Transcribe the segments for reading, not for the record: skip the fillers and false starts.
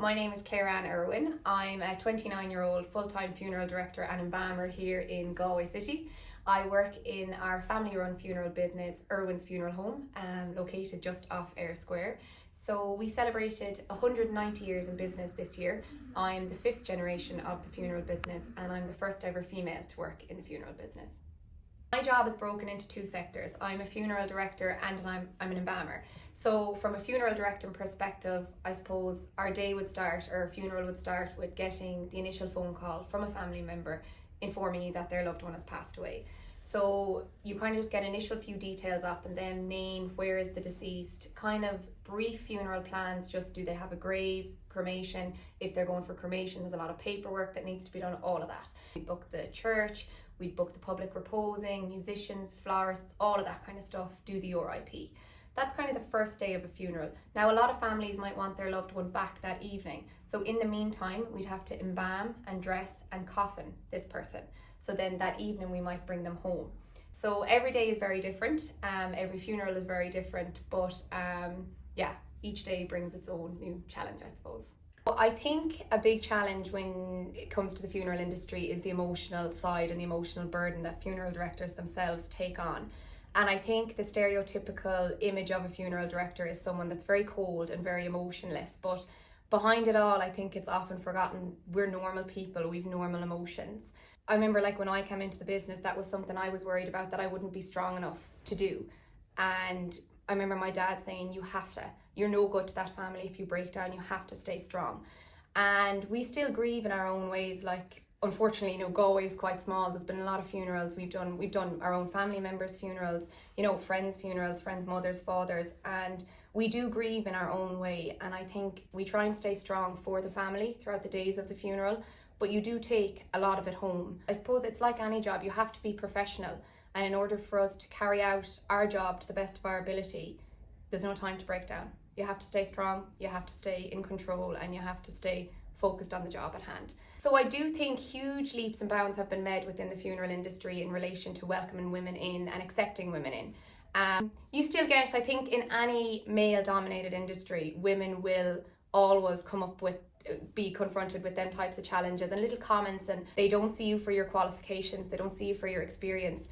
My name is Clare Ann Irwin. I'm a 29-year-old full-time funeral director and embalmer here in Galway City. I work in our family-run funeral business, Irwin's Funeral Home, located just off Eyre Square. So we celebrated 190 years in business this year. I'm the 5th generation of the funeral business and I'm the first ever female to work in the funeral business. My job is broken into two sectors. I'm a funeral director and I'm an embalmer. So from a funeral director perspective, I suppose our day would start, or a funeral would start with getting the initial phone call from a family member informing you that their loved one has passed away. So you kind of just get initial few details off them, name, where is the deceased, kind of brief funeral plans, just do they have a grave, cremation, if they're going for cremation, there's a lot of paperwork that needs to be done, all of that. We book the church, we'd book the public reposing, musicians, florists, all of that kind of stuff, do the RIP. That's kind of the first day of a funeral. Now, a lot of families might want their loved one back that evening. So in the meantime, we'd have to embalm and dress and coffin this person. So then that evening we might bring them home. So every day is very different. Every funeral is very different, but yeah, each day brings its own new challenge, I suppose. I think a big challenge when it comes to the funeral industry is the emotional side and the emotional burden that funeral directors themselves take on. And I think the stereotypical image of a funeral director is someone that's very cold and very emotionless, but behind it all, I think it's often forgotten we're normal people, we've normal emotions. I remember when I came into the business, that was something I was worried about, that I wouldn't be strong enough to do. And I remember my dad saying, you're no good to that family if you break down, you have to stay strong. And we still grieve in our own ways. Unfortunately, Galway is quite small. There's been a lot of funerals. We've done our own family members' funerals, friends' funerals, friends' mothers, fathers, and we do grieve in our own way. And I think we try and stay strong for the family throughout the days of the funeral, but you do take a lot of it home. I suppose it's like any job, you have to be professional. And in order for us to carry out our job to the best of our ability, there's no time to break down. You have to stay strong, you have to stay in control, and you have to stay focused on the job at hand. So I do think huge leaps and bounds have been made within the funeral industry in relation to welcoming women in and accepting women in. You still get, I think, in any male-dominated industry, women will always be confronted with them types of challenges and little comments, and they don't see you for your qualifications, they don't see you for your experience,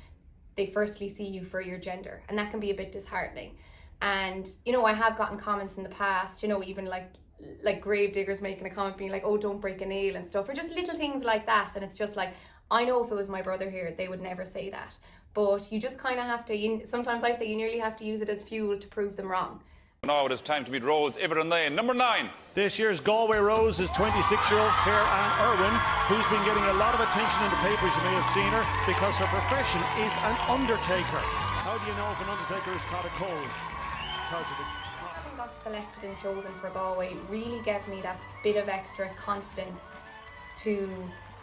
they firstly see you for your gender, and that can be a bit disheartening. And I have gotten comments in the past, even like grave diggers making a comment being like, oh, don't break a nail and stuff, or just little things like that. And it's just I know if it was my brother here, they would never say that, but you just kind of have to, sometimes I say you nearly have to use it as fuel to prove them wrong. Now it is time to meet Rose Everton Lane, number 9. This year's Galway Rose is 26-year-old Clare Ann Irwin, who's been getting a lot of attention in the papers. You may have seen her because her profession is an undertaker. How do you know if an undertaker has caught a cold? Because of the got selected and chosen for Galway really gave me that bit of extra confidence to,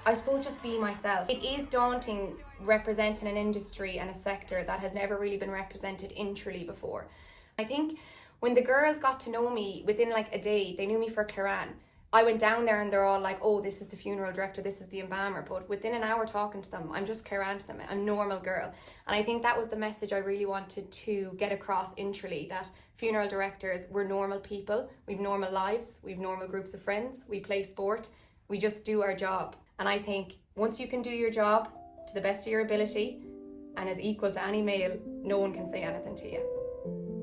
I suppose, just be myself. It is daunting representing an industry and a sector that has never really been represented in Tralee before. I think when the girls got to know me within a day, they knew me for Clare Ann. I went down there and they're all like, oh, this is the funeral director, this is the embalmer. But within an hour talking to them, I'm just Clare Ann to them. I'm a normal girl. And I think that was the message I really wanted to get across in Tralee, that funeral directors, we're normal people. We've normal lives. We've normal groups of friends. We play sport. We just do our job. And I think once you can do your job to the best of your ability and as equal to any male, no one can say anything to you.